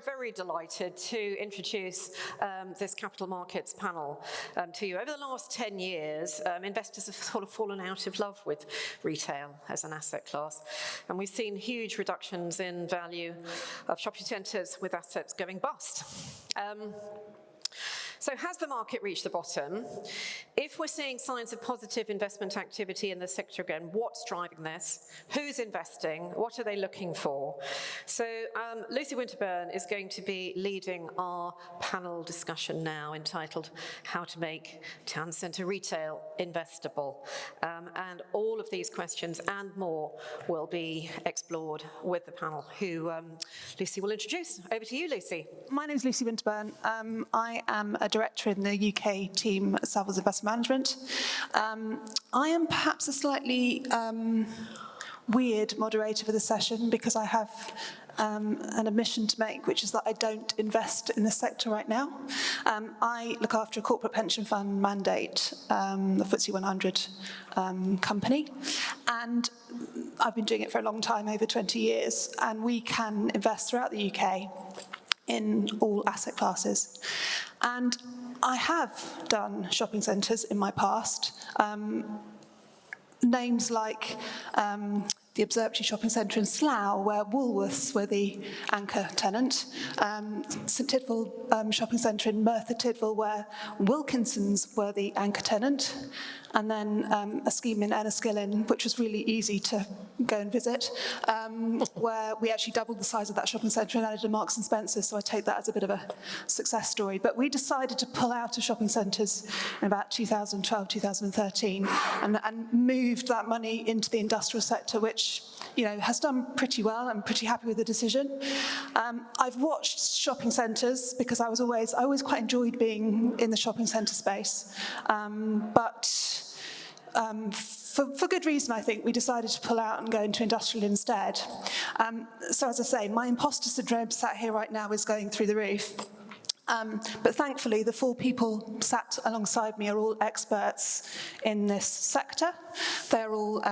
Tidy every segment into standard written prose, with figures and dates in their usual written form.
very delighted to introduce this capital markets panel to you. Over the last 10 years, investors have sort of fallen out of love with retail as an asset class, and we've seen huge reductions in value of shopping centres with assets going bust. So has the market reached the bottom? If we're seeing signs of positive investment activity in the sector again, what's driving this? Who's investing? What are they looking for? So Lucy Winterburn is going to be leading our panel discussion now entitled How to Make Town Centre Retail Investable. And all of these questions and more will be explored with the panel, who Lucy will introduce. Over to you, Lucy. My name is Lucy Winterburn. I am a director in the UK team at Savills Investment Management. I am perhaps a slightly weird moderator for the session because I have an admission to make, which is that I don't invest in this sector right now. I look after a corporate pension fund mandate, the FTSE 100 company, and I've been doing it for a long time, over 20 years, and we can invest throughout the UK in all asset classes. And I have done shopping centres in my past. Names like the Observatory Shopping Centre in Slough, where Woolworths were the anchor tenant, St Tidwell Shopping Centre in Merthyr Tydfil, where Wilkinsons were the anchor tenant, and then a scheme in Enniskillen, which was really easy to go and visit, where we actually doubled the size of that shopping centre and added a Marks and Spencer, so I take that as a bit of a success story. But we decided to pull out of shopping centres in about 2012, 2013, and moved that money into the industrial sector, which has done pretty well. I'm pretty happy with the decision. I've watched shopping centres because I always quite enjoyed being in the shopping centre space, but for good reason, I think, we decided to pull out and go into industrial instead. So as I say, my imposter syndrome sat here right now is going through the roof. But thankfully, the 4 people sat alongside me are all experts in this sector. They're all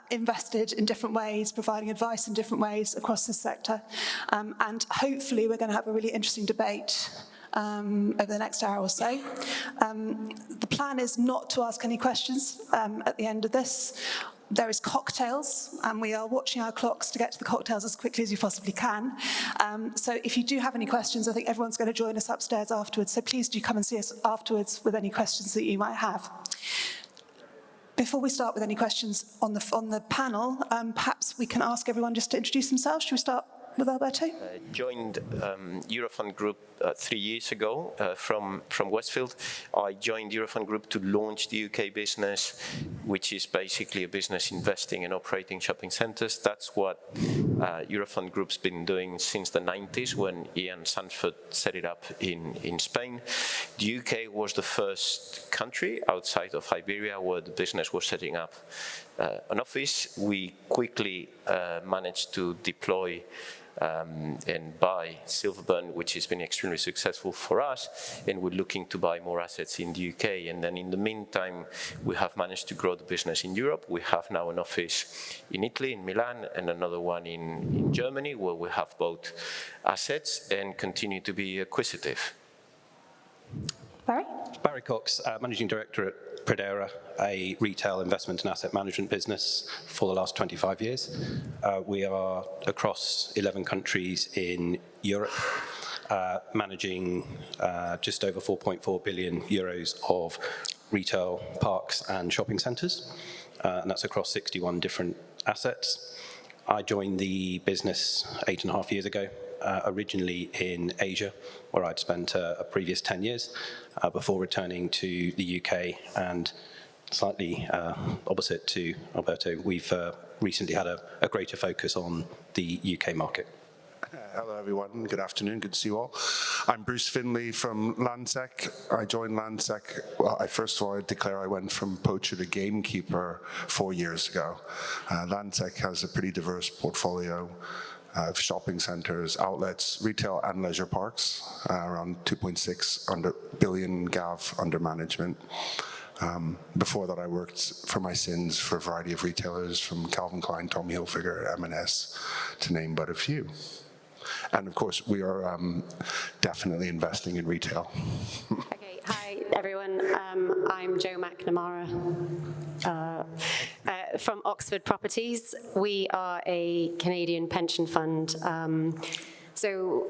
invested in different ways, providing advice in different ways across this sector. And hopefully, we're going to have a really interesting debate over the next hour or so. The plan is not to ask any questions at the end of this. There is cocktails, and we are watching our clocks to get to the cocktails as quickly as you possibly can. So if you do have any questions, I think everyone's going to join us upstairs afterwards, so please do come and see us afterwards with any questions that you might have. Before we start with any questions on the panel, perhaps we can ask everyone just to introduce themselves. Should we start with Alberto? I joined Eurofund Group 3 years ago from Westfield. I joined Eurofund Group to launch the UK business, which is basically a business investing and operating shopping centres. That's what Eurofund Group's been doing since the 90s when Ian Sanford set it up in Spain. The UK was the first country outside of Iberia where the business was setting up an office. We quickly managed to deploy and buy Silverburn, which has been extremely successful for us, and we're looking to buy more assets in the UK. And then in the meantime, we have managed to grow the business in Europe. We have now an office in Italy, in Milan, and another one in Germany, where we have both assets and continue to be acquisitive. Barry? Barry Cox, Managing Director at Pradera, a retail investment and asset management business for the last 25 years. We are across 11 countries in Europe, managing just over 4.4 billion euros of retail parks and shopping centres, and that's across 61 different assets. I joined the business 8.5 years ago, originally in Asia, where I'd spent a previous 10 years before returning to the UK. And slightly opposite to Alberto, we've recently had a greater focus on the UK market. Hello everyone, good afternoon, good to see you all. I'm Bruce Findlay from Landsec. I joined Landsec, well, first of all, I declare I went from poacher to gamekeeper 4 years ago. Landsec has a pretty diverse portfolio of shopping centres, outlets, retail and leisure parks, around 2.6 billion GAV under management. Before that I worked for my sins for a variety of retailers from Calvin Klein, Tommy Hilfiger, M&S, to name but a few. And of course, we are definitely investing in retail. Okay, hi everyone. I'm Jo McNamara from Oxford Properties. We are a Canadian pension fund. So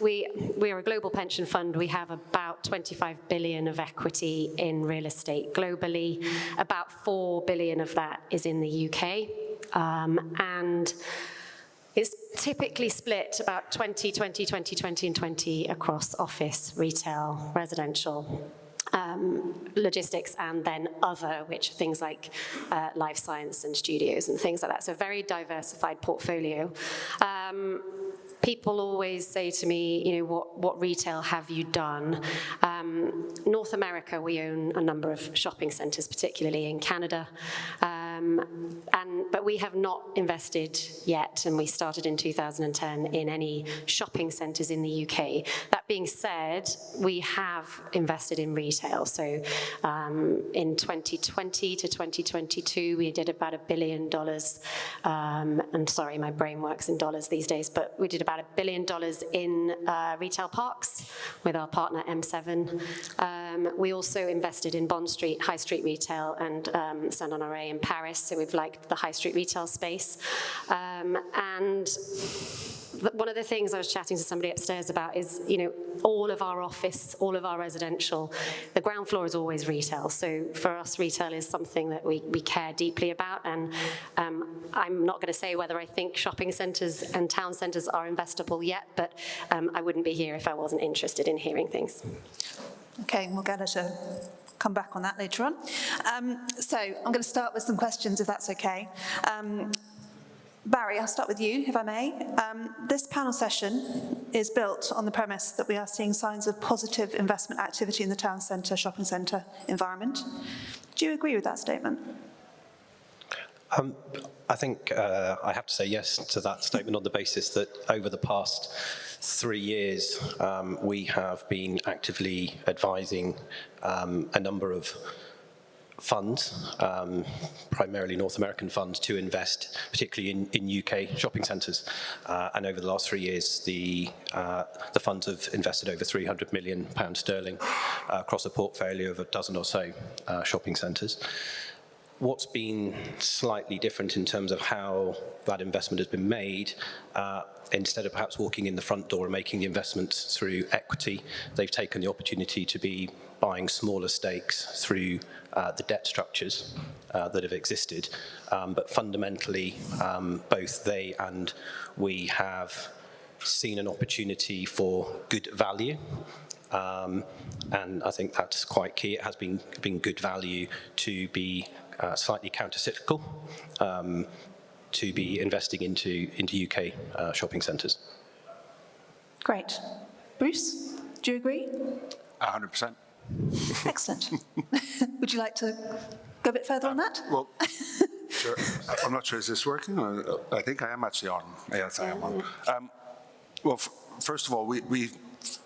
we are a global pension fund. We have about 25 billion of equity in real estate globally. About 4 billion of that is in the UK. And it's typically split about 20, 20, 20, 20, and 20 across office, retail, residential, logistics, and then other, which are things like life science and studios and things like that. So a very diversified portfolio. People always say to me, you know, what retail have you done? North America, we own a number of shopping centres, particularly in Canada. But we have not invested yet, and we started in 2010, in any shopping centres in the UK. That being said, we have invested in retail. So in 2020 to 2022, we did about $1 billion. And sorry, my brain works in dollars these days, but we did about $1 billion in retail parks with our partner M7. We also invested in Bond Street, High Street Retail, and Saint-Honoré in Paris. So we've liked the high street retail space. And one of the things I was chatting to somebody upstairs about is, you know, all of our office, all of our residential, the ground floor is always retail. So for us, retail is something that we care deeply about. And I'm not going to say whether I think shopping centres and town centres are investable yet, but I wouldn't be here if I wasn't interested in hearing things. Okay, we'll get her to come back on that later on. So I'm going to start with some questions, if that's okay. Barry, I'll start with you, if I may. This panel session is built on the premise that we are seeing signs of positive investment activity in the town centre, shopping centre environment. Do you agree with that statement? I think I have to say yes to that statement on the basis that over the past 3 years, we have been actively advising a number of funds, primarily North American funds, to invest, particularly in UK shopping centres. And over the last 3 years, the funds have invested over £300 million across a portfolio of a dozen or so shopping centres. What's been slightly different in terms of how that investment has been made, instead of perhaps walking in the front door and making the investments through equity, they've taken the opportunity to be buying smaller stakes through the debt structures that have existed. But fundamentally, both they and we have seen an opportunity for good value. And I think that's quite key. It has been good value to be slightly counter-cyclical, to be investing into UK shopping centres. Great. Bruce, do you agree? 100%. Excellent. Would you like to go a bit further on that? Well, sure. I'm not sure, is this working? I think I am actually on. Yes, I am on. Well, first of all, we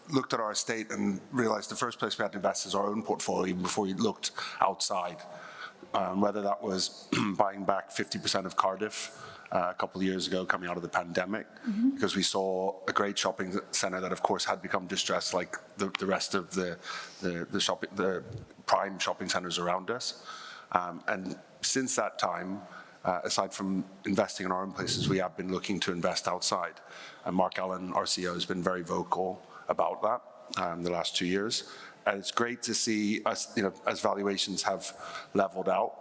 looked at our estate and realized the first place we had to invest is our own portfolio, even before we looked outside. Whether that was buying back 50% of Cardiff a couple of years ago coming out of the pandemic, because we saw a great shopping centre that, of course, had become distressed like the rest of the prime shopping centres around us. And since that time, aside from investing in our own places, we have been looking to invest outside. And Mark Allen, our CEO, has been very vocal about that the last 2 years. And it's great to see us, you know, as valuations have leveled out,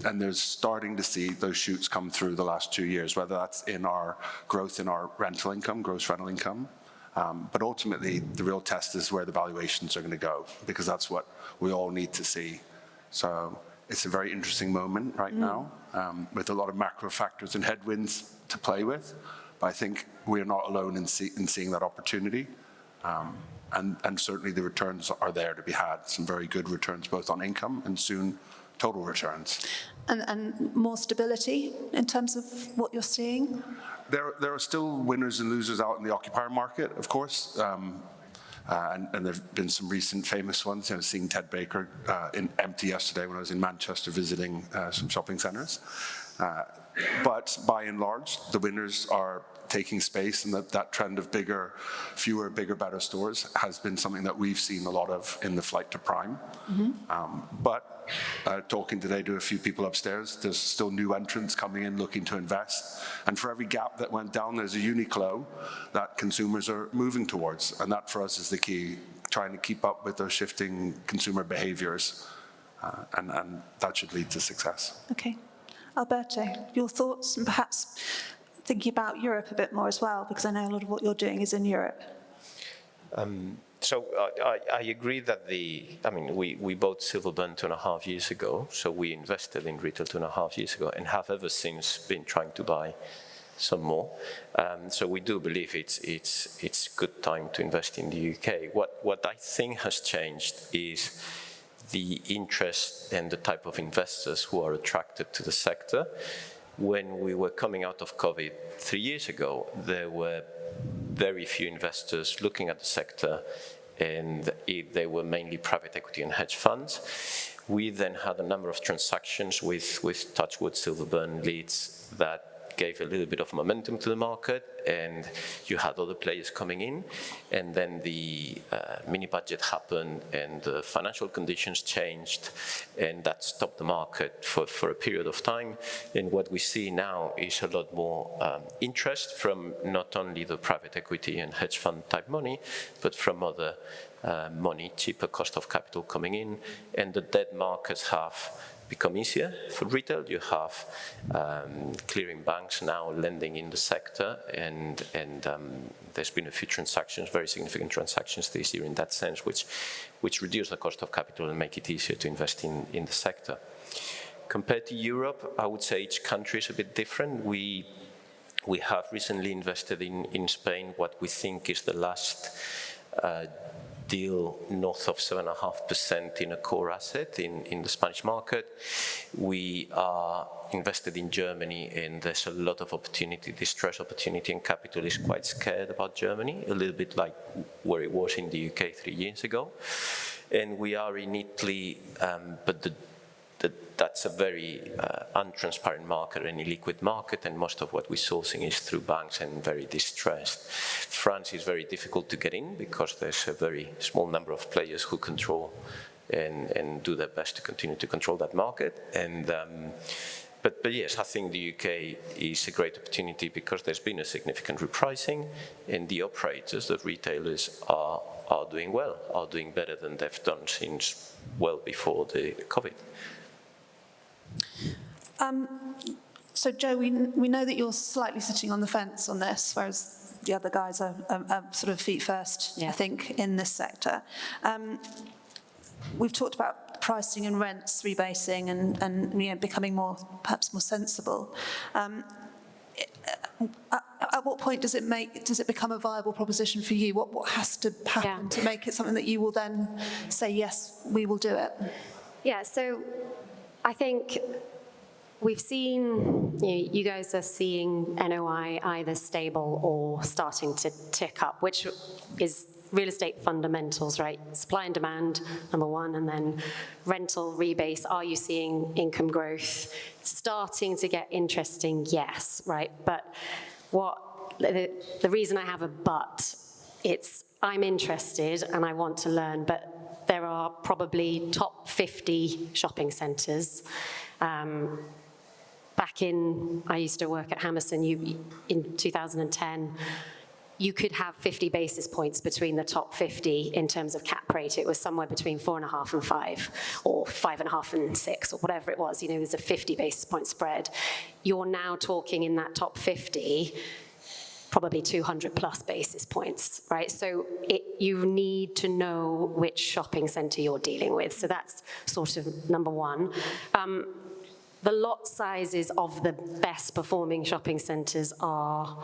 and there's starting to see those shoots come through the last 2 years, whether that's in our growth in our rental income, gross rental income. But ultimately, the real test is where the valuations are going to go, because that's what we all need to see. So it's a very interesting moment right now, with a lot of macro factors and headwinds to play with. But I think we're not alone in seeing that opportunity. And certainly the returns are there to be had. Some very good returns, both on income and soon total returns. And more stability in terms of what you're seeing? There are still winners and losers out in the occupier market, of course. And there have been some recent famous ones. You know, seeing Ted Baker empty yesterday when I was in Manchester visiting some shopping centres. But by and large, the winners are taking space, and that trend of fewer, bigger, better stores has been something that we've seen a lot of in the flight to prime. But talking today to a few people upstairs, there's still new entrants coming in looking to invest. And for every gap that went down, there's a Uniqlo that consumers are moving towards. And that for us is the key, trying to keep up with those shifting consumer behaviors. And that should lead to success. Okay. Alberto, your thoughts, and perhaps thinking about Europe a bit more as well, because I know a lot of what you're doing is in Europe. So I agree that we bought Winterburn 2.5 years ago, so we invested in retail 2.5 years ago and have ever since been trying to buy some more. So we do believe it's good time to invest in the UK. What I think has changed is the interest and the type of investors who are attracted to the sector. When we were coming out of COVID 3 years ago, there were very few investors looking at the sector, and they were mainly private equity and hedge funds. We then had a number of transactions with Touchwood, Winterburn, Leeds that gave a little bit of momentum to the market, and you had other players coming in, and then the mini budget happened and the financial conditions changed, and that stopped the market for a period of time. And what we see now is a lot more interest from not only the private equity and hedge fund type money, but from other money, cheaper cost of capital coming in, and the debt markets have become easier for retail. You have clearing banks now lending in the sector, and there's been a few transactions, very significant transactions this year in that sense, which reduce the cost of capital and make it easier to invest in the sector. Compared to Europe, I would say each country is a bit different. We have recently invested in Spain, what we think is the last deal north of 7.5% in a core asset in the Spanish market. We are invested in Germany, and there's a lot of opportunity, distress opportunity, and capital is quite scared about Germany, a little bit like where it was in the UK 3 years ago. And we are in Italy, but that's a very untransparent market, an illiquid market, and most of what we're sourcing is through banks and very distressed. France is very difficult to get in because there's a very small number of players who control and do their best to continue to control that market. And but yes, I think the UK is a great opportunity because there's been a significant repricing, and the operators, the retailers, are doing well, are doing better than they've done since well before the COVID. So Joe, we know that you're slightly sitting on the fence on this, whereas the other guys are sort of feet first, yeah. I think, in this sector. We've talked about pricing and rents rebasing and becoming perhaps more sensible. At what point does it become a viable proposition for you? What has to happen to make it something that you will then say, yes, we will do it? Yeah, so I think we've seen, you guys are seeing NOI either stable or starting to tick up, which is real estate fundamentals, right? Supply and demand, number one, and then rental rebase. Are you seeing income growth starting to get interesting? Yes, right? But the reason I have a but, it's I'm interested and I want to learn, but there are probably top 50 shopping centres. I used to work at Hammerson in 2010, you could have 50 basis points between the top 50 in terms of cap rate. It was somewhere between 4.5 and 5, or 5.5 and 6, or whatever it was. There's a 50 basis point spread. You're now talking in that top 50, probably 200 plus basis points, right? So you need to know which shopping centre you're dealing with. So that's sort of number one. The lot sizes of the best performing shopping centres are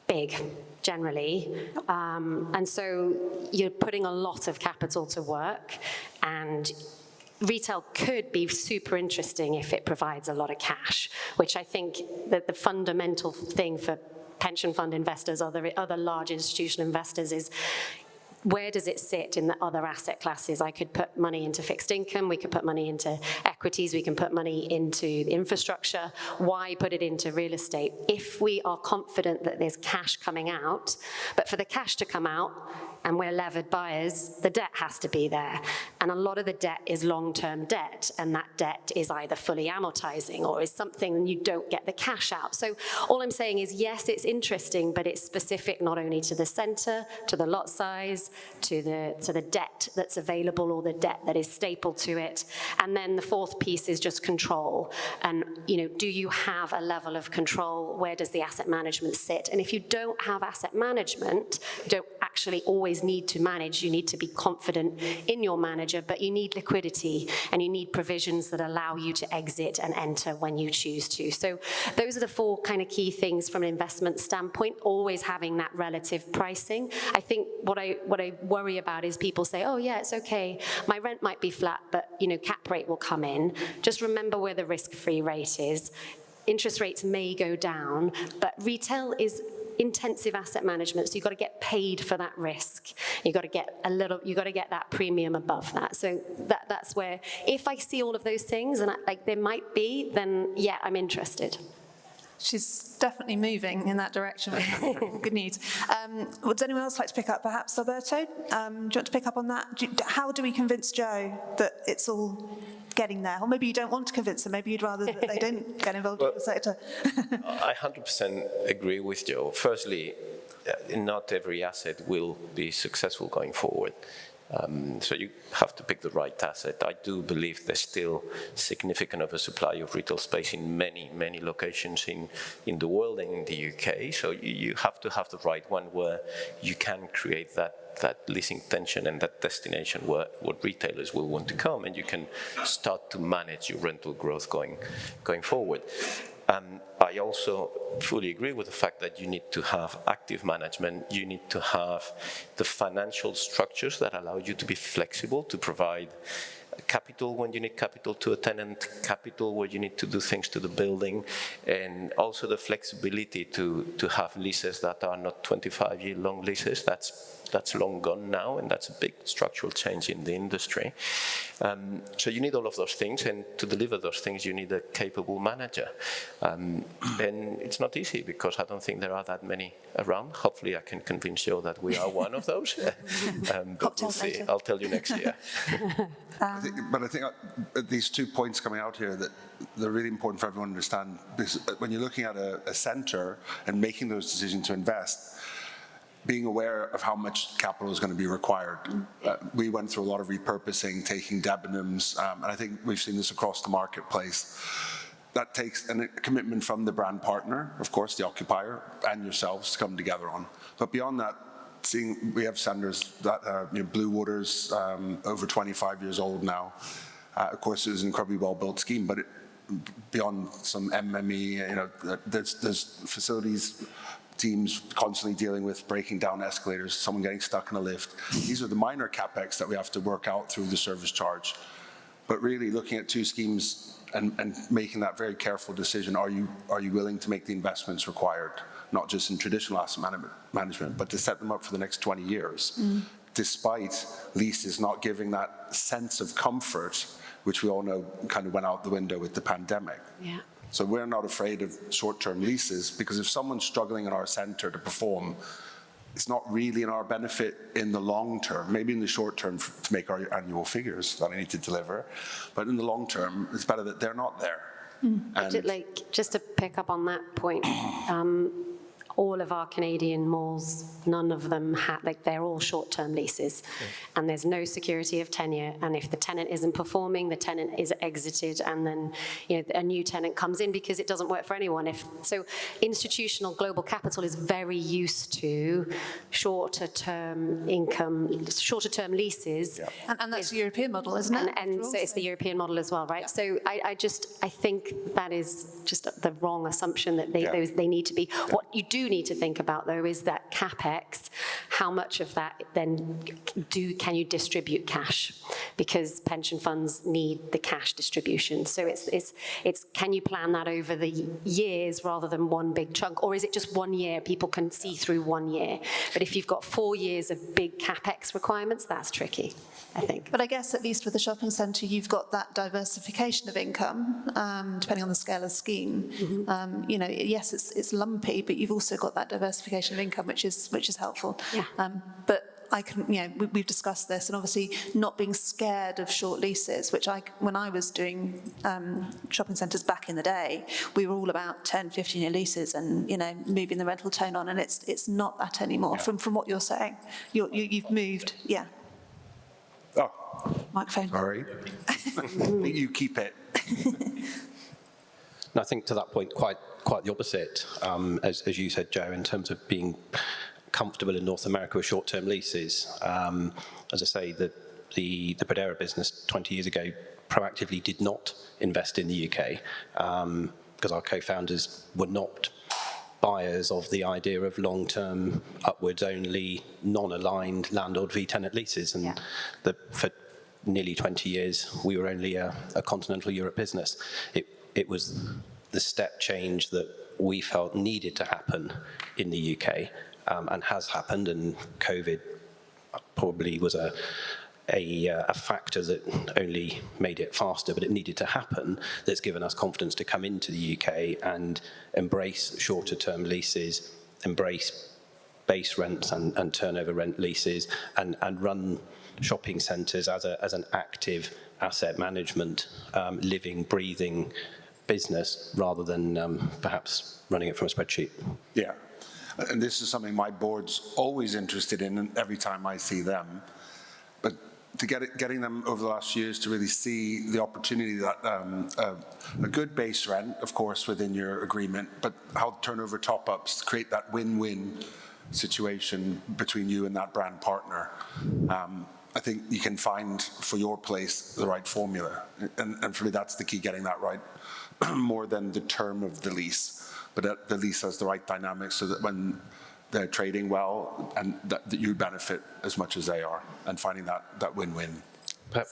big, generally. And so you're putting a lot of capital to work, and retail could be super interesting if it provides a lot of cash, which I think that the fundamental thing for pension fund investors or the other large institutional investors is where does it sit in the other asset classes? I could put money into fixed income, we could put money into equities, we can put money into infrastructure. Why put it into real estate? If we are confident that there's cash coming out, but for the cash to come out, and we're levered buyers, the debt has to be there. And a lot of the debt is long-term debt, and that debt is either fully amortizing or is something and you don't get the cash out. So all I'm saying is, yes, it's interesting, but it's specific not only to the centre, to the lot size, to the debt that's available or the debt that is stapled to it. And then the fourth piece is just control. And, do you have a level of control? Where does the asset management sit? And if you don't have asset management, you don't actually always need to manage. You need to be confident in your manager, but you need liquidity and you need provisions that allow you to exit and enter when you choose to. So those are the four kind of key things from an investment standpoint, always having that relative pricing. I think what I worry about is people say, oh yeah, it's okay, my rent might be flat, but cap rate will come in. Just remember where the risk-free rate is. Interest rates may go down, but retail is intensive asset management, so you've got to get paid for that risk. You've got to get that premium above that. So that's where, if I see all of those things, and there might be, then yeah, I'm interested. She's definitely moving in that direction. Good news. Would anyone else like to pick up, perhaps Alberto? Do you want to pick up on that? How do we convince Joe that it's all getting there? Or maybe you don't want to convince them, maybe you'd rather that they don't get involved in the sector. I 100% agree with Joe. Firstly, not every asset will be successful going forward. So you have to pick the right asset. I do believe there's still significant of a supply of retail space in many, many locations in the world and in the UK. So you have to have the right one where you can create that leasing tension and that destination where what retailers will want to come, and you can start to manage your rental growth going forward. I also fully agree with the fact that you need to have active management. You need to have the financial structures that allow you to be flexible, to provide capital when you need capital to a tenant, capital where you need to do things to the building, and also the flexibility to have leases that are not 25-year long leases. That's long gone now, and that's a big structural change in the industry. So you need all of those things, and to deliver those things, you need a capable manager. And it's not easy, because I don't think there are that many around. Hopefully I can convince you that we are one of those. But we'll see. I'll tell you next year. I think these 2 points coming out here that they're really important for everyone to understand, because when you're looking at a centre and making those decisions to invest, being aware of how much capital is going to be required. We went through a lot of repurposing, taking debonums, and I think we've seen this across the marketplace. That takes a commitment from the brand partner, of course, the occupier, and yourselves to come together on. But beyond that, we have centres that are, Blue Water's over 25 years old now. Of course, it was an incredibly well-built scheme, but beyond some MME, there's facilities, teams constantly dealing with breaking down escalators, someone getting stuck in a lift. These are the minor capex that we have to work out through the service charge. But really looking at 2 schemes and making that very careful decision, are you willing to make the investments required, not just in traditional asset management, but to set them up for the next 20 years, despite leases not giving that sense of comfort, which we all know kind of went out the window with the pandemic. Yeah. So we're not afraid of short-term leases, because if someone's struggling in our centre to perform, it's not really in our benefit in the long term, maybe in the short term to make our annual figures that I need to deliver, but in the long term, it's better that they're not there. And just to pick up on that point, all of our Canadian malls, none of them they're all short-term leases, and there's no security of tenure. And if the tenant isn't performing, the tenant is exited, and then a new tenant comes in, because it doesn't work for anyone. So institutional global capital is very used to shorter-term income, shorter-term leases. Yeah. And that's the European model, isn't it? And so it's the European model as well, right? Yeah. So I think that is just the wrong assumption that they need to be. What you do need to think about, though, is that capex, how much of that then can you distribute cash? because pension funds need the cash distribution. So it's can you plan that over the years rather than one big chunk, or is it just 1 year? People can see through 1 year. But if you've got 4 years of big CapEx requirements, that's tricky, I think. But I guess at least with the shopping centre, you've got that diversification of income, depending on the scale of the scheme. You know, yes, it's lumpy, but you've also got that diversification of income, which is helpful. Yeah. But I can, you know, we've discussed this, and obviously not being scared of short leases, which when I was doing shopping centres back in the day, we were all about 10, 15-year leases and, you know, moving the rental tone on, and it's not that anymore. From what you're saying, you've moved, yeah. Oh, Microphone. sorry. You keep it. And I think to that point, quite the opposite, as you said, Joe, in terms of being comfortable in North America with short-term leases. As I say, the Pradera business 20 years ago proactively did not invest in the UK because our co-founders were not buyers of the idea of long-term, upwards-only, non-aligned landlord v tenant leases. And for nearly 20 years, we were only a continental Europe business. It was the step change that we felt needed to happen in the UK and has happened, and COVID probably was a factor that only made it faster, but it needed to happen. That's given us confidence to come into the UK and embrace shorter term leases, embrace base rents and turnover rent leases, and run shopping centres as an active asset management, living, breathing business, rather than perhaps running it from a spreadsheet. Yeah, and this is something my board's always interested in every time I see them. But to getting them over the last few years to really see the opportunity that a good base rent, of course, within your agreement, but how turnover top-ups create that win-win situation between you and that brand partner. I think you can find for your place the right formula. And for me, that's the key, getting that right, more than the term of the lease. But that the lease has the right dynamics so that when they're trading well, and that you benefit as much as they are, and finding that win-win.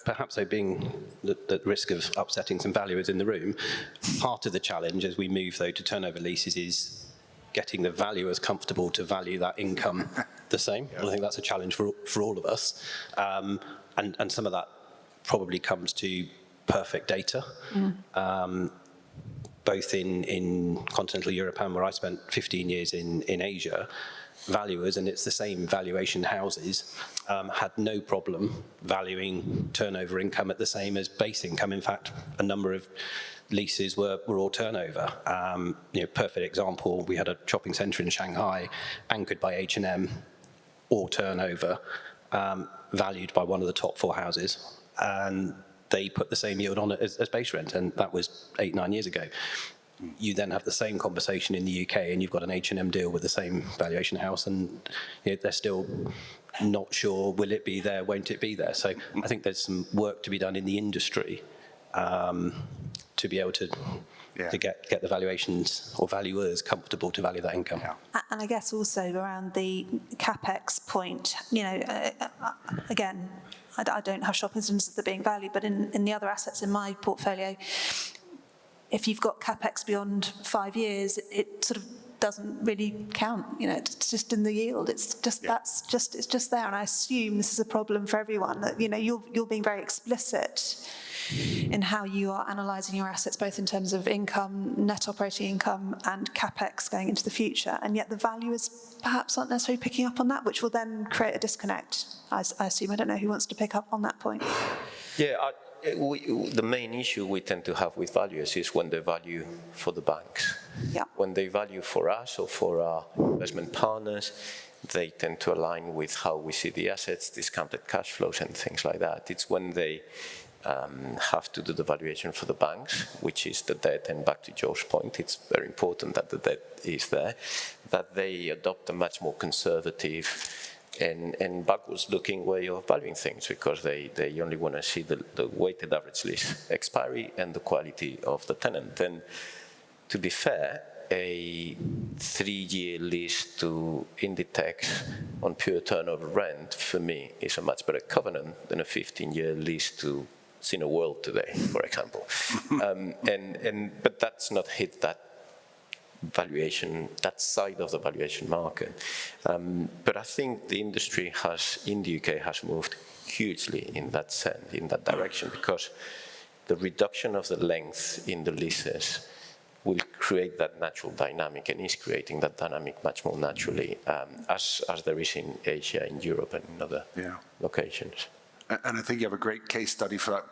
Perhaps though, being at risk of upsetting some valuers in the room, part of the challenge as we move though to turnover leases is getting the valuers comfortable to value that income the same. Yeah. And I think that's a challenge for all of us. And some of that probably comes to perfect data. Both in continental Europe and where I spent 15 years in Asia, valuers, and it's the same valuation houses, had no problem valuing turnover income at the same as base income. In fact, a number of leases were all turnover. Perfect example, we had a shopping centre in Shanghai, anchored by H&M, all turnover, valued by one of the top 4 houses. And they put the same yield on it as base rent, and that was 8-9 years ago. You then have the same conversation in the UK, and you've got an H&M deal with the same valuation house, and they're still not sure, will it be there, won't it be there? So I think there's some work to be done in the industry to be able to get the valuations or valuers comfortable to value that income. Yeah. And I guess also around the CapEx point, again, I don't have shopping centres that are being valued, but in the other assets in my portfolio, if you've got CapEx beyond 5 years, it sort of doesn't really count. It's just in the yield. It's just it's just there. And I assume this is a problem for everyone. That you're being very explicit in how you are analysing your assets, both in terms of income, net operating income, and CapEx going into the future. And yet the valuers perhaps aren't necessarily picking up on that, which will then create a disconnect. I assume. I don't know who wants to pick up on that point. Yeah, the main issue we tend to have with valuers is when they value for the banks. Yeah. When they value for us or for our investment partners, they tend to align with how we see the assets, discounted cash flows and things like that. It's when they have to do the valuation for the banks, which is the debt, and back to Joe's point, it's very important that the debt is there, that they adopt a much more conservative and backwards-looking way of valuing things, because they only want to see the weighted average lease expiry and the quality of the tenant. And to be fair, a 3-year lease to Inditex on pure turnover rent, for me, is a much better covenant than a 15-year lease to Cineworld today, for example. But that's not hit that valuation, that side of the valuation market. But I think the industry in the UK has moved hugely in that sense, in that direction, because the reduction of the length in the leases will create that natural dynamic, and is creating that dynamic much more naturally, as there is in Asia, in Europe, and in other locations. And I think you have a great case study for that.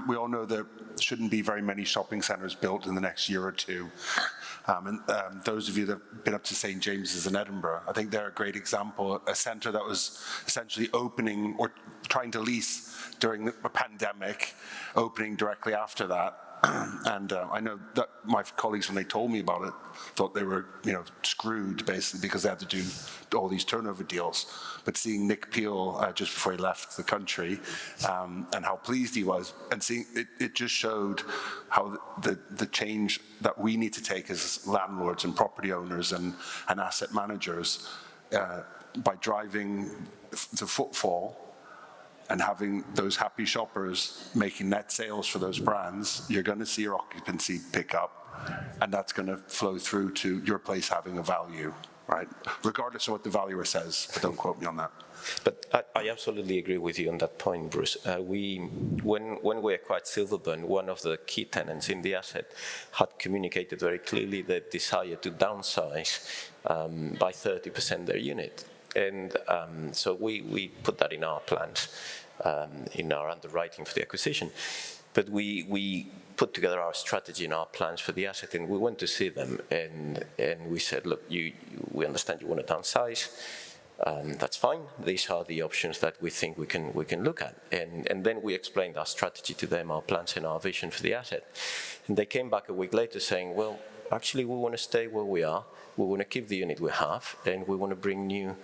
We all know there shouldn't be very many shopping centres built in the next year or two. Those of you that have been up to St. James's in Edinburgh, I think they're a great example, a centre that was essentially opening or trying to lease during the pandemic, opening directly after that. And I know that my colleagues, when they told me about it, thought they were, screwed basically because they had to do all these turnover deals. But seeing Nick Peel just before he left the country, and how pleased he was, and seeing it just showed how the change that we need to take as landlords and property owners and asset managers by driving the footfall and having those happy shoppers making net sales for those brands, you're going to see your occupancy pick up, and that's going to flow through to your place having a value, right? Regardless of what the valuer says, but don't quote me on that. But I absolutely agree with you on that point, Bruce. When we acquired Silverburn, one of the key tenants in the asset had communicated very clearly the desire to downsize by 30% their unit. And so we put that in our plans, in our underwriting for the acquisition. But we put together our strategy and our plans for the asset, and we went to see them, and we said, look, we understand you want to downsize. That's fine. These are the options that we think we can look at. And then we explained our strategy to them, our plans and our vision for the asset. And they came back a week later saying, well, actually, we want to stay where we are. We want to keep the unit we have, and we want to bring new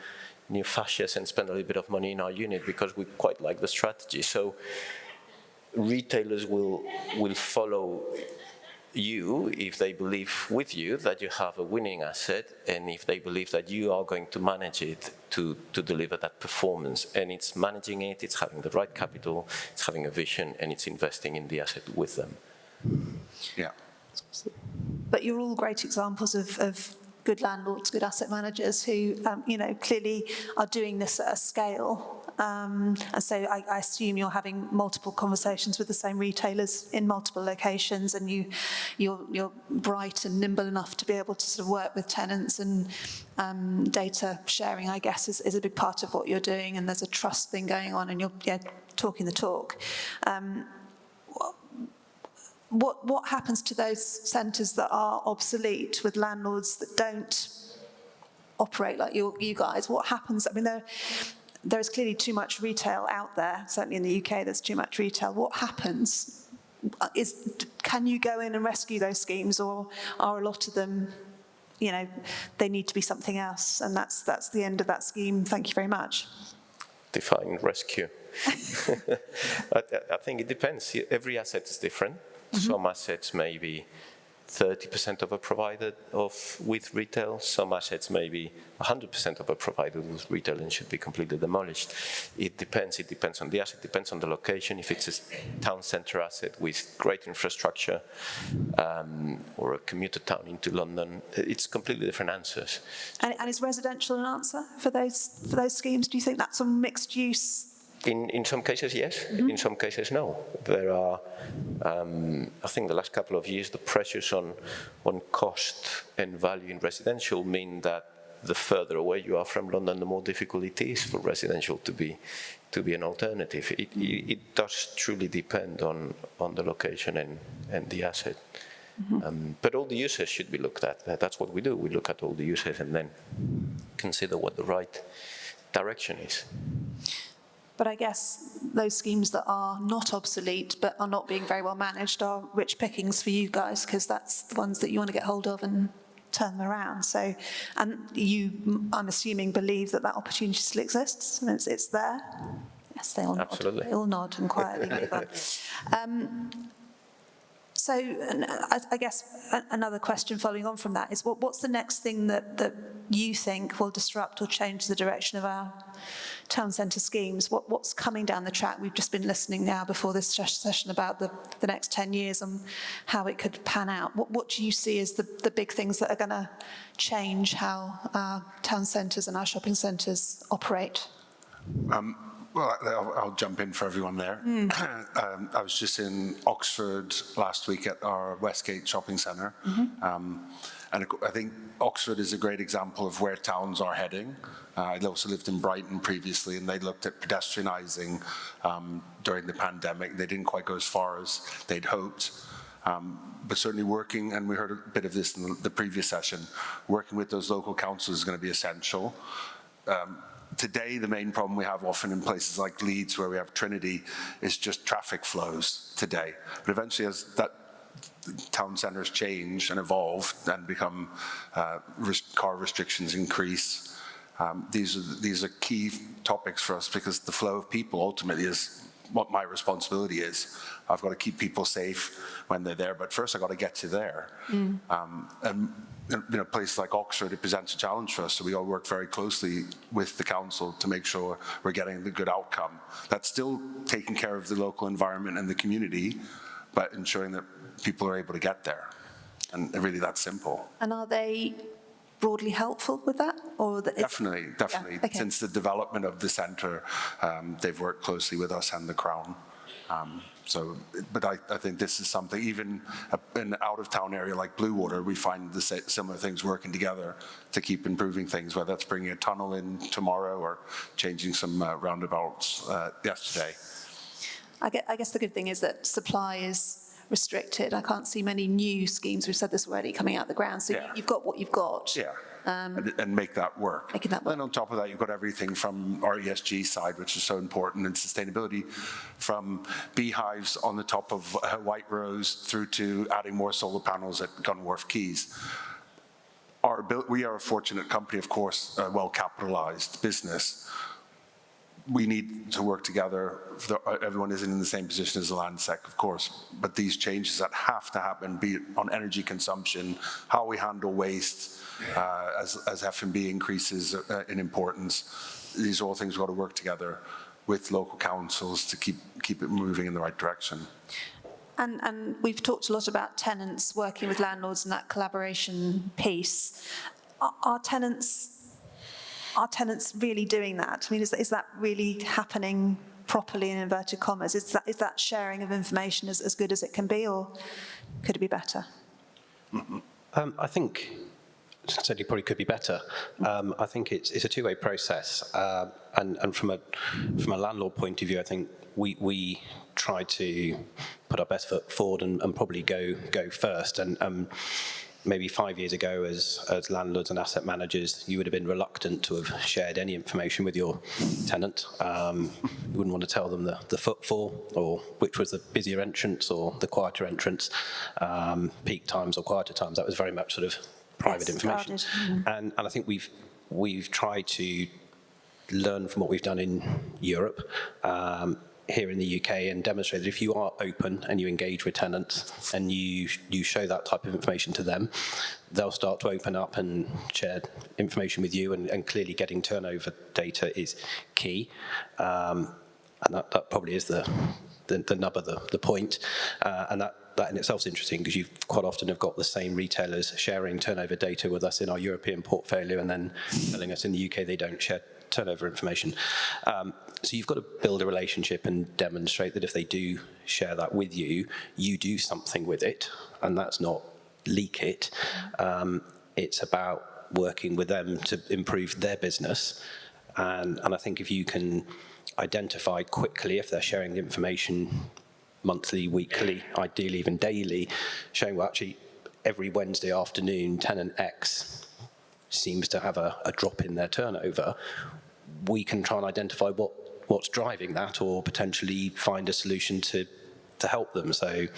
fascias and spend a little bit of money in our unit because we quite like the strategy. So retailers will follow you if they believe with you that you have a winning asset, and if they believe that you are going to manage it to deliver that performance. And it's managing it, it's having the right capital, it's having a vision, and it's investing in the asset with them. Yeah. But you're all great examples of good landlords, good asset managers who, clearly are doing this at a scale. And so I assume you're having multiple conversations with the same retailers in multiple locations, and you're bright and nimble enough to be able to sort of work with tenants, and data sharing, I guess, is a big part of what you're doing, and there's a trust thing going on, and you're talking the talk. What happens to those centres that are obsolete with landlords that don't operate like you guys? What happens? I mean, there is clearly too much retail out there. Certainly in the UK, there's too much retail. What happens? Can you go in and rescue those schemes, or are a lot of them, they need to be something else, and that's the end of that scheme? Thank you very much. Define rescue. I think it depends. Every asset is different. Mm-hmm. Some assets may be 30% of a provider with retail. Some assets may be 100% of a provider with retail and should be completely demolished. It depends. It depends on the asset. It depends on the location. If it's a town centre asset with great infrastructure, or a commuter town into London, it's completely different answers. And is residential an answer for those schemes? Do you think that's a mixed use? In some cases, yes. Mm-hmm. In some cases, no. There are, I think the last couple of years, the pressures on cost and value in residential mean that the further away you are from London, the more difficult it is for residential to be an alternative. It does truly depend on the location and the asset. Mm-hmm. But all the uses should be looked at. That's what we do. We look at all the uses and then consider what the right direction is. But I guess those schemes that are not obsolete but are not being very well managed are rich pickings for you guys, because that's the ones that you want to get hold of and turn them around. So, and you, I'm assuming, believe that opportunity still exists, and it's there. Yes, they all Absolutely. Nod. They all nod and quietly move on. So I guess another question following on from that is what's the next thing that you think will disrupt or change the direction of our town centre schemes? What's coming down the track? We've just been listening now before this session about the next 10 years and how it could pan out. What do you see as the big things that are going to change how our town centres and our shopping centres operate? Well, I'll jump in for everyone there. I was just in Oxford last week at our Westgate shopping centre. And I think Oxford is a great example of where towns are heading. I also lived in Brighton previously, and they looked at pedestrianising during the pandemic. They didn't quite go as far as they'd hoped. But certainly working, and we heard a bit of this in the previous session, working with those local councils is going to be essential. Today, the main problem we have often in places like Leeds, where we have Trinity, is just traffic flows today. But eventually, as that town centres change and evolve and become car restrictions increase, these are key topics for us, because the flow of people ultimately is what my responsibility is. I've got to keep people safe when they're there, but first I've got to get to there. And places like Oxford, it presents a challenge for us, so we all work very closely with the council to make sure we're getting the good outcome. That's still taking care of the local environment and the community, but ensuring that people are able to get there. And really that simple. And are they broadly helpful with that? Or Definitely. Yeah, okay. Since the development of the centre, they've worked closely with us and the Crown. But I think this is something, even in an out-of-town area like Bluewater, we find the similar things working together to keep improving things, whether that's bringing a tunnel in tomorrow or changing some roundabouts yesterday. I guess the good thing is that supply is restricted. I can't see many new schemes, we've said this already, coming out the ground. So you've got what you've got. Yeah. And make that work. Making that work. And on top of that, you've got everything from our ESG side, which is so important, and sustainability, from beehives on the top of White Rose through to adding more solar panels at Gunwharf Quays. We are a fortunate company, of course, a well-capitalized business. We need to work together. Everyone isn't in the same position as the Landsec, of course, but these changes that have to happen, be it on energy consumption, how we handle waste, as F&B increases in importance, these are all things we've got to work together with local councils to keep it moving in the right direction. And we've talked a lot about tenants working with landlords and that collaboration piece. Are tenants really doing that? I mean, is that really happening properly, in inverted commas? Is that sharing of information as good as it can be, or could it be better? I think certainly probably could be better. I think it's a two-way process, and from a landlord point of view, I think we try to put our best foot forward and probably go first. And maybe 5 years ago, as landlords and asset managers, you would have been reluctant to have shared any information with your tenant. You wouldn't want to tell them the footfall, or which was the busier entrance or the quieter entrance, peak times or quieter times. That was very much sort of private information. And I think we've tried to learn from what we've done in Europe, here in the UK, and demonstrate that if you are open and you engage with tenants and you show that type of information to them, they'll start to open up and share information with you, and clearly getting turnover data is key. And that probably is the nub of the point. And that in itself is interesting, because you quite often have got the same retailers sharing turnover data with us in our European portfolio and then telling us in the UK they don't share turnover information. So you've got to build a relationship and demonstrate that if they do share that with you, you do something with it, and that's not leak it. It's about working with them to improve their business. And I think if you can identify quickly if they're sharing the information monthly, weekly, ideally even daily, showing, well, actually, every Wednesday afternoon, tenant X seems to have a drop in their turnover, we can try and identify what's driving that, or potentially find a solution to help them. So,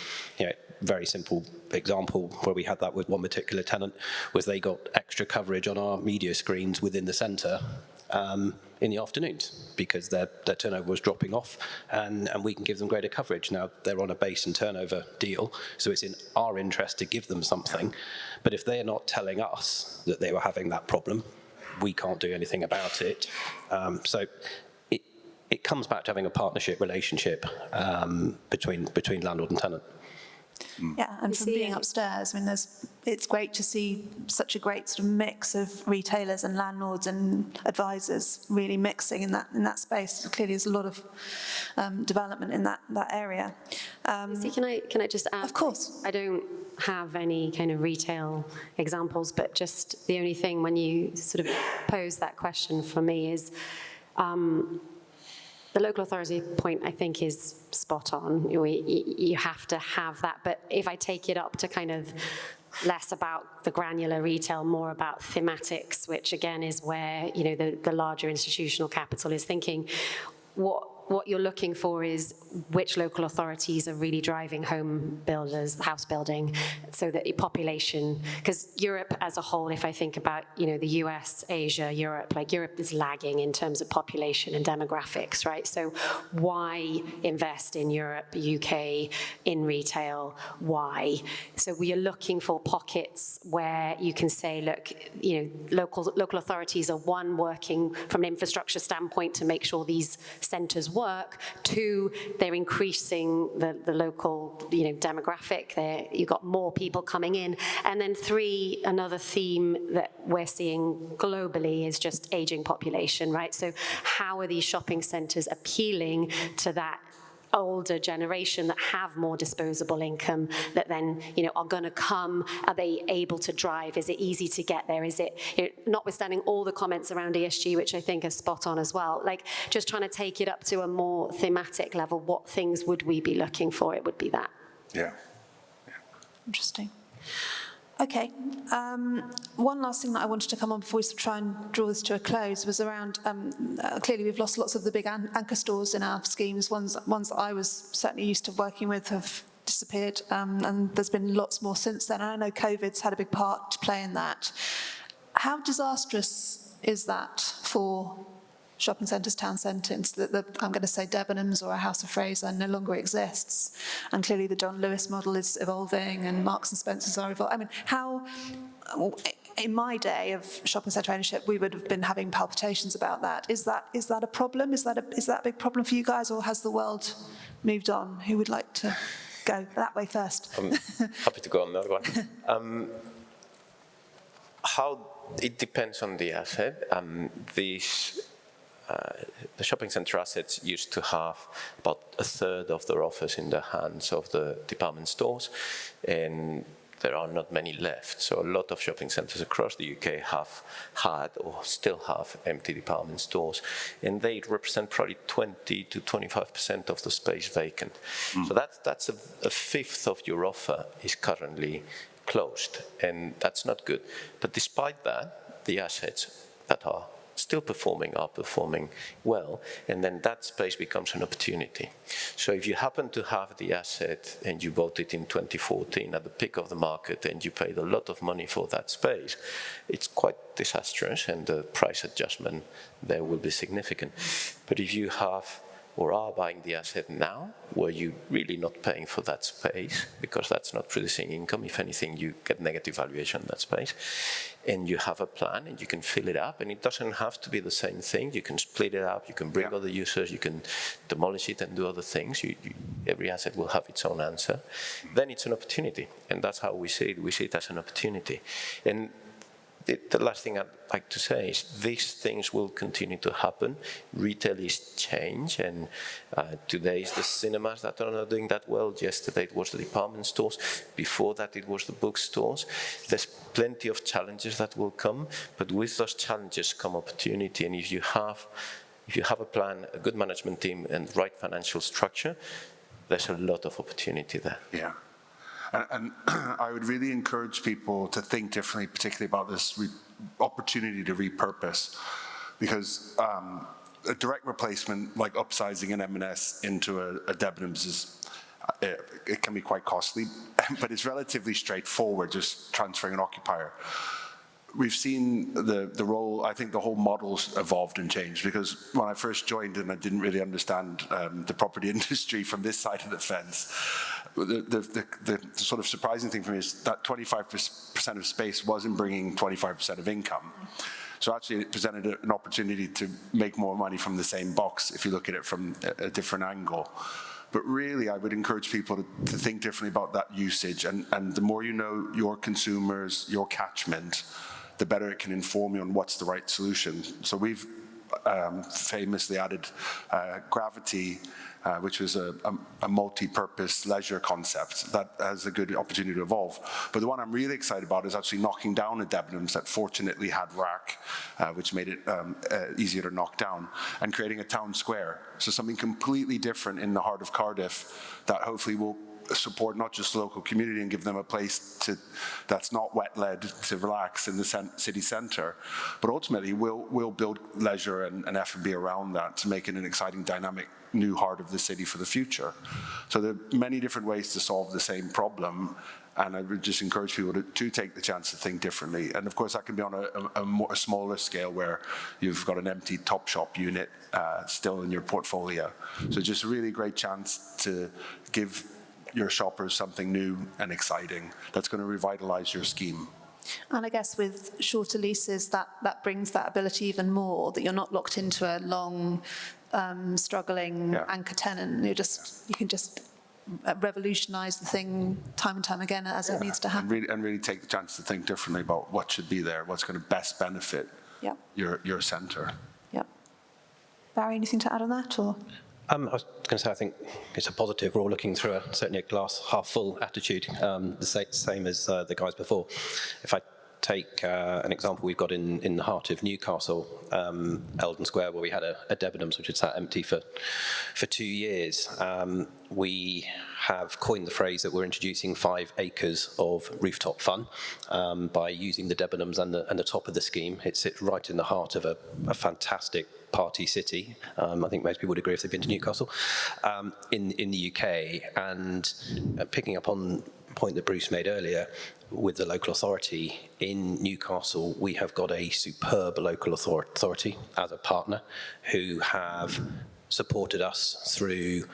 very simple example where we had that with one particular tenant was they got extra coverage on our media screens within the centre, in the afternoons because their turnover was dropping off, and we can give them greater coverage. Now, they're on a base and turnover deal, so it's in our interest to give them something. But if they're not telling us that they were having that problem, we can't do anything about it. So it comes back to having a partnership relationship between landlord and tenant. Yeah, and from being upstairs, I mean, it's great to see such a great sort of mix of retailers and landlords and advisors really mixing in that space. Clearly, there's a lot of development in that area. Can I just add? Of course. I don't have any kind of retail examples, but just the only thing when you sort of pose that question for me is. The local authority point, I think, is spot on. You have to have that. But if I take it up to kind of less about the granular retail, more about thematics, which again is where the larger institutional capital is thinking, what you're looking for is which local authorities are really driving house building, so that the population, because Europe as a whole, if I think about, the US, Asia, Europe, like Europe is lagging in terms of population and demographics, right? So why invest in Europe, UK, in retail? Why? So we are looking for pockets where you can say, look, local authorities are working from an infrastructure standpoint to make sure these centres work. 2, they're increasing the local demographic. You've got more people coming in. And then 3, another theme that we're seeing globally is just aging population, right? So how are these shopping centres appealing to that older generation that have more disposable income, that then are going to come? Are they able to drive? Is it easy to get there? Is it, notwithstanding all the comments around ESG, which I think are spot on as well, like just trying to take it up to a more thematic level, what things would we be looking for? It would be that. Yeah. Interesting. Okay, one last thing that I wanted to come on before we try and draw this to a close was around, clearly we've lost lots of the big anchor stores in our schemes. Ones that I was certainly used to working with have disappeared, and there's been lots more since then. And I know COVID's had a big part to play in that. How disastrous is that for shopping centres, town centres, that I'm going to say Debenhams or a House of Fraser no longer exists, and clearly the John Lewis model is evolving and Marks and Spencers are evolving. I mean, how, in my day of shopping centre ownership, we would have been having palpitations about that. Is that a problem? Is that a big problem for you guys, or has the world moved on? Who would like to go that way first? I'm happy to go on that one. It depends on the asset. The shopping centre assets used to have about a third of their offers in the hands of the department stores, and there are not many left. So a lot of shopping centres across the UK have had or still have empty department stores, and they represent probably 20 to 25% of the space vacant. So that's a fifth of your offer is currently closed, and that's not good. But despite that, the assets that are still are performing well, and then that space becomes an opportunity. So if you happen to have the asset and you bought it in 2014 at the peak of the market and you paid a lot of money for that space, it's quite disastrous, and the price adjustment there will be significant. But if you have or are buying the asset now, where you're really not paying for that space because that's not producing income, if anything, you get negative valuation on that space, and you have a plan and you can fill it up, and it doesn't have to be the same thing. You can split it up, you can bring other users, you can demolish it and do other things. Every asset will have its own answer. Then it's an opportunity, and that's how we see it. We see it as an opportunity. And the last thing I'd like to say is these things will continue to happen. Retail is change, and today it's the cinemas that are not doing that well. Yesterday it was the department stores. Before that it was the bookstores. There's plenty of challenges that will come, but with those challenges come opportunity. And if you have a plan, a good management team, and right financial structure, there's a lot of opportunity there. Yeah. And I would really encourage people to think differently, particularly about this opportunity to repurpose, because a direct replacement, like upsizing an M&S into a Debenhams, it can be quite costly, but it's relatively straightforward, just transferring an occupier. we've seen the role, I think the whole model's evolved and changed, because when I first joined and I didn't really understand the property industry from this side of the fence, the sort of surprising thing for me is that 25% of space wasn't bringing 25% of income. So actually it presented an opportunity to make more money from the same box if you look at it from a different angle. But really, I would encourage people to think differently about that usage. And the more you know your consumers, your catchment, the better it can inform you on what's the right solution. So we've famously added gravity, which was a multi-purpose leisure concept that has a good opportunity to evolve. But the one I'm really excited about is actually knocking down the Debenhams that fortunately had rack, which made it easier to knock down, and creating a town square. So something completely different in the heart of Cardiff that hopefully will support not just the local community and give them a place that's not wet-led to relax in the city centre, but ultimately we'll build leisure and F&B around that to make it an exciting, dynamic new heart of the city for the future. So there are many different ways to solve the same problem, and I would just encourage people to take the chance to think differently. And of course that can be on a smaller scale where you've got an empty Topshop unit still in your portfolio. So just a really great chance to give your shoppers something new and exciting that's going to revitalize your scheme. And I guess with shorter leases, that brings that ability even more, that you're not locked into a long, struggling anchor tenant. You can just revolutionise the thing time and time again as it needs to happen. And really take the chance to think differently about what should be there, what's going to best benefit your centre. Yeah. Barry, anything to add on that? Or? I was going to say, I think it's a positive. We're all looking through certainly a glass half full attitude, the same as the guys before. If I take an example we've got in the heart of Newcastle, Eldon Square, where we had a Debenhams which had sat empty for 2 years. We have coined the phrase that we're introducing 5 acres of rooftop fun by using the Debenhams and the top of the scheme. It sits right in the heart of a fantastic party city. I think most people would agree if they've been to Newcastle, in the UK. And picking up on the point that Bruce made earlier, with the local authority in Newcastle, we have got a superb local authority as a partner who have supported us through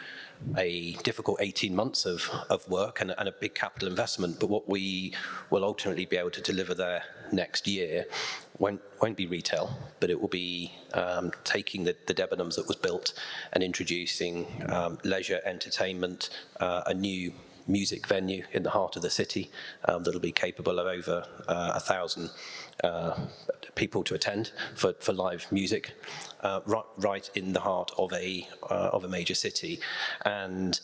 a difficult 18 months of work and a big capital investment. But what we will ultimately be able to deliver there next year won't be retail, but it will be taking the Debenhams that was built and introducing leisure, entertainment, a new music venue in the heart of the city that'll be capable of over 1,000 people to attend for live music, right in the heart of a major city. And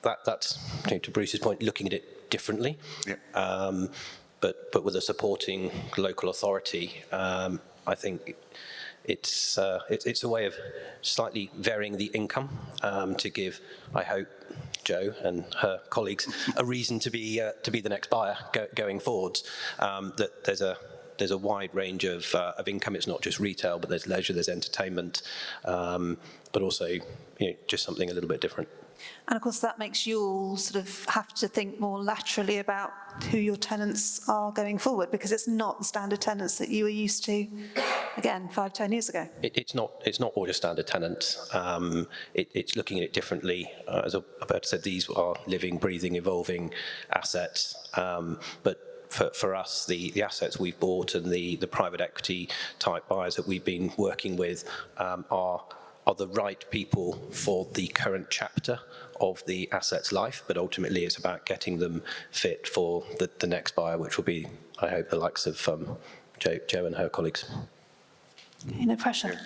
that's, to Bruce's point, looking at it differently. Yeah. But with a supporting local authority, I think it's a way of slightly varying the income to give, I hope, Jo and her colleagues a reason to be the next buyer going forwards. That there's a wide range of income. It's not just retail, but there's leisure, there's entertainment, but also just something a little bit different. And of course that makes you all sort of have to think more laterally about who your tenants are going forward, because it's not the standard tenants that you were used to, again, 5-10 years ago. It's not all just standard tenants. It's looking at it differently. As Alberto said, these are living, breathing, evolving assets. But for us, the assets we've bought and the private equity type buyers that we've been working with are the right people for the current chapter of the asset's life, but ultimately it's about getting them fit for the next buyer, which will be, I hope, the likes of Jo and her colleagues. No pressure.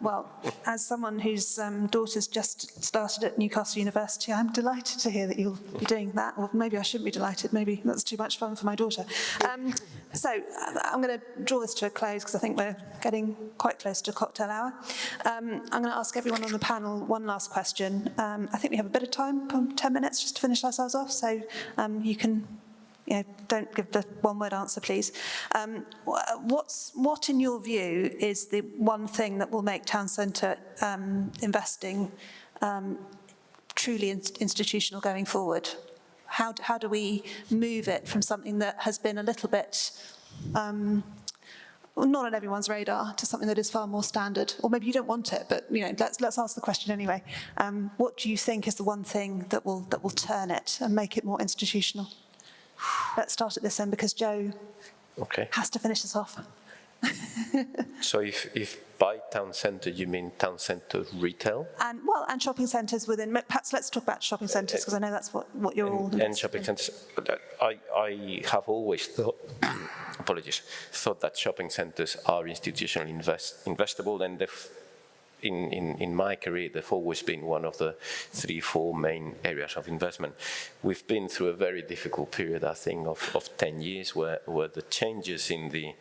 Well, as someone whose daughter's just started at Newcastle University, I'm delighted to hear that you'll be doing that. Or maybe I shouldn't be delighted. Maybe that's too much fun for my daughter. So I'm going to draw this to a close because I think we're getting quite close to cocktail hour. I'm going to ask everyone on the panel one last question. I think we have a bit of time, 10 minutes, just to finish ourselves off. So you can... don't give the one-word answer, please. What, in your view, is the one thing that will make town centre investing truly institutional going forward? How do we move it from something that has been a little bit not on everyone's radar, to something that is far more standard? Or maybe you don't want it, but let's ask the question anyway. What do you think is the one thing that will turn it and make it more institutional? Let's start at this end, because Joe has to finish this off. So if by town centre you mean town centre retail? And shopping centres within, perhaps let's talk about shopping centres, because I know that's what you're all... And shopping centres, I have always thought, thought that shopping centres are institutionally investable, and in my career, they've always been one of the 3-4 main areas of investment. We've been through a very difficult period, I think, of 10 years, where the changes in the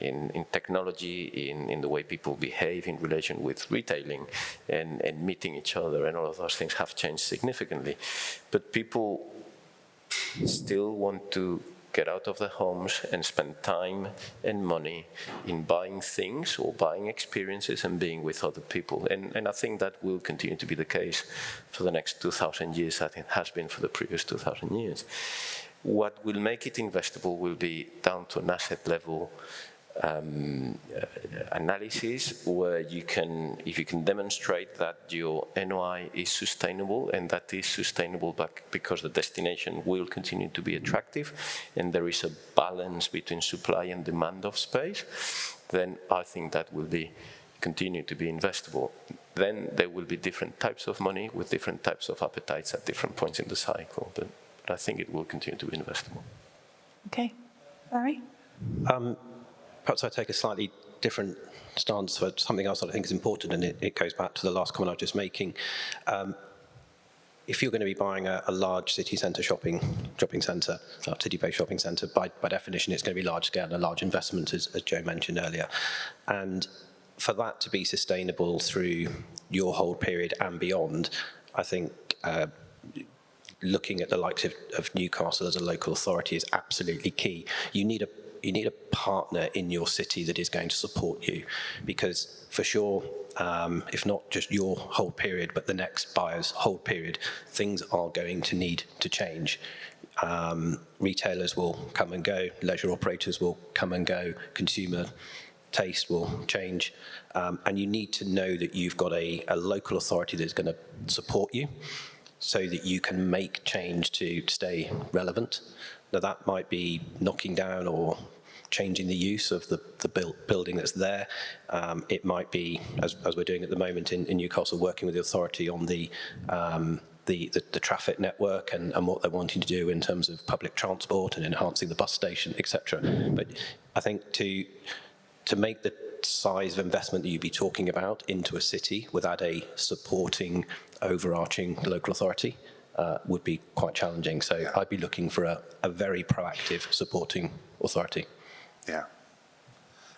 in technology, in the way people behave in relation with retailing and meeting each other, and all of those things have changed significantly. But people still want to get out of their homes and spend time and money in buying things or buying experiences and being with other people. And I think that will continue to be the case for the next 2,000 years, as it has been for the previous 2,000 years. What will make it investable will be down to an asset level analysis, where you can, if you can demonstrate that your NOI is sustainable, and that is sustainable because the destination will continue to be attractive, and there is a balance between supply and demand of space, then I think that will continue to be investable. Then there will be different types of money with different types of appetites at different points in the cycle, but I think it will continue to be investable. Okay. Barry? Perhaps I take a slightly different stance for something else that I think is important, and it goes back to the last comment I was just making. If you're going to be buying a large city centre shopping centre, city-based shopping centre, by definition it's going to be large scale and a large investment, as Joe mentioned earlier. And for that to be sustainable through your hold period and beyond, I think looking at the likes of Newcastle as a local authority is absolutely key. You need a partner in your city that is going to support you, because for sure, if not just your hold period, but the next buyer's hold period, things are going to need to change. Retailers will come and go, leisure operators will come and go, consumer taste will change, and you need to know that you've got a local authority that's going to support you, so that you can make change to stay relevant. Now that might be knocking down or changing the use of the building that's there. It might be, as we're doing at the moment in Newcastle, working with the authority on the traffic network and what they're wanting to do in terms of public transport and enhancing the bus station, etc. But I think to make the size of investment that you'd be talking about into a city without a supporting, overarching local authority would be quite challenging. So I'd be looking for a very proactive supporting authority. Yeah.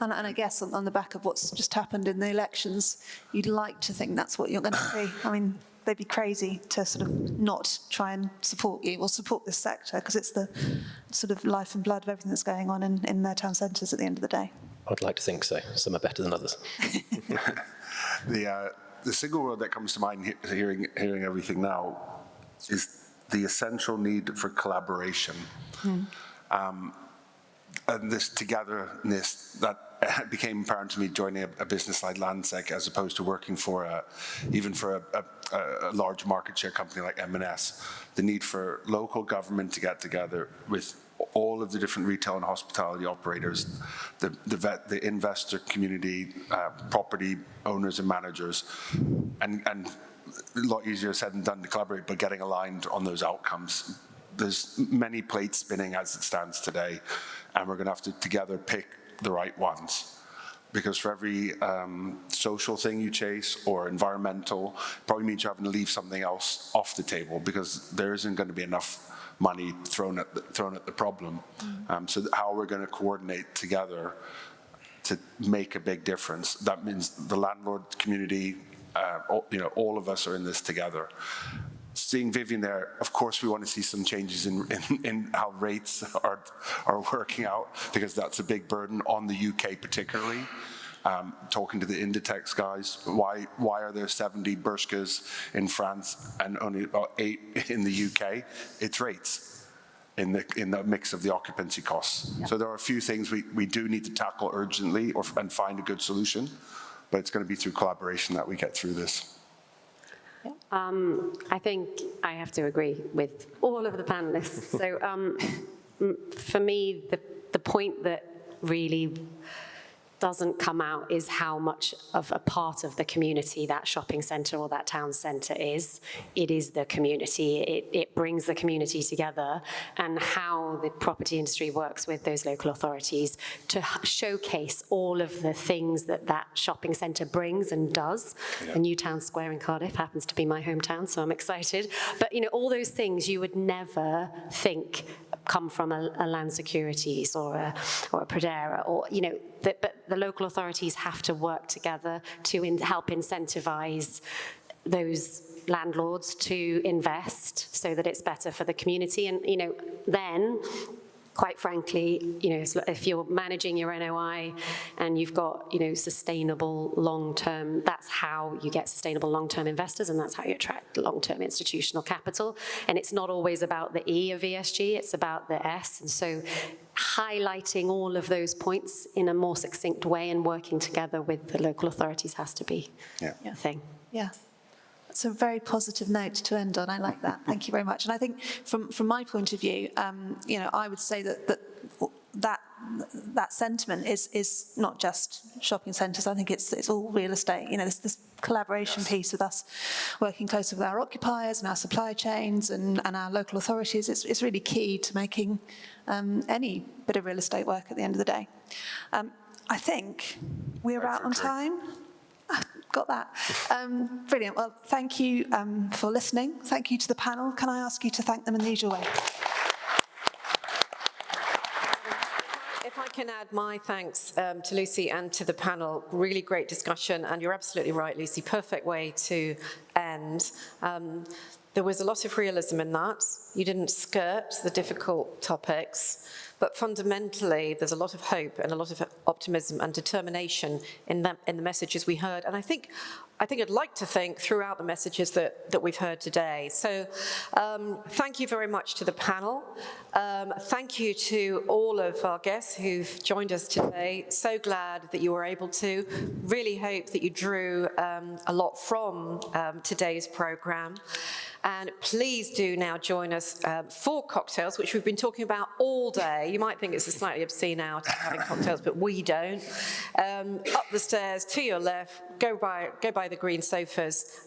And I guess on the back of what's just happened in the elections, you'd like to think that's what you're going to see. I mean, they'd be crazy to sort of not try and support you or support this sector, because it's the sort of life and blood of everything that's going on in their town centres at the end of the day. I'd like to think so. Some are better than others. The single word that comes to mind hearing everything now is the essential need for collaboration. And this togetherness that became apparent to me joining a business like Landsec, as opposed to working for even for a large market share company like M&S. The need for local government to get together with all of the different retail and hospitality operators, the investor community, property owners and managers, and a lot easier said than done to collaborate, but getting aligned on those outcomes. There's many plates spinning as it stands today, and we're going to have to together pick the right ones. Because for every social thing you chase or environmental, probably means you're having to leave something else off the table, because there isn't going to be enough money thrown at the problem. So how we're going to coordinate together to make a big difference. That means the landlord community, all of us are in this together. Seeing Vivian there, of course we want to see some changes in how rates are working out, because that's a big burden on the UK particularly. Talking to the Inditex guys, why are there 70 Bershkas in France and only about 8 in the UK? It's rates. in the mix of the occupancy costs. So there are a few things we do need to tackle urgently and find a good solution, but it's going to be through collaboration that we get through this. I think I have to agree with all of the panelists. So for me, the point that really doesn't come out is how much of a part of the community that shopping centre or that town centre is. It is the community. It brings the community together, and how the property industry works with those local authorities to showcase all of the things that that shopping centre brings and does. The new town square in Cardiff happens to be my hometown, so I'm excited. But, you know, all those things you would never think come from a Land Securities or a Pradera, or, you know, but the local authorities have to work together to help incentivize those landlords to invest so that it's better for the community. And, you know, then, quite frankly, you know, if you're managing your NOI and you've got, you know, sustainable long-term, that's how you get sustainable long-term investors, and that's how you attract long-term institutional capital. And it's not always about the E of ESG, it's about the S. And so highlighting all of those points in a more succinct way and working together with the local authorities has to be a thing. Yeah. That's a very positive note to end on. I like that. Thank you very much. And I think from my point of view, you know, I would say that sentiment is not just shopping centres. I think it's all real estate. You know, this collaboration piece with us working closely with our occupiers and our supply chains and our local authorities. It's really key to making any bit of real estate work at the end of the day. I think we're out on time. Got that. Brilliant. Well, thank you for listening. Thank you to the panel. Can I ask you to thank them in the usual way? If I can add my thanks to Lucy and to the panel, really great discussion, and you're absolutely right, Lucy, perfect way to end. There was a lot of realism in that. You didn't skirt the difficult topics, but fundamentally there's a lot of hope and a lot of optimism and determination in the messages we heard. And I think I'd like to think throughout the messages that we've heard today. So thank you very much to the panel. Thank you to all of our guests who've joined us today. So glad that you were able to. Really hope that you drew a lot from today's programme. And please do now join us for cocktails, which we've been talking about all day. You might think it's a slightly obscene hour to having cocktails, but we don't. Up the stairs, to your left, go by the green sofas.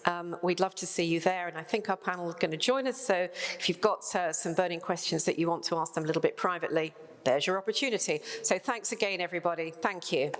We'd love to see you there, and I think our panel is going to join us, so if you've got some burning questions that you want to ask them a little bit privately, there's your opportunity. So thanks again, everybody. Thank you.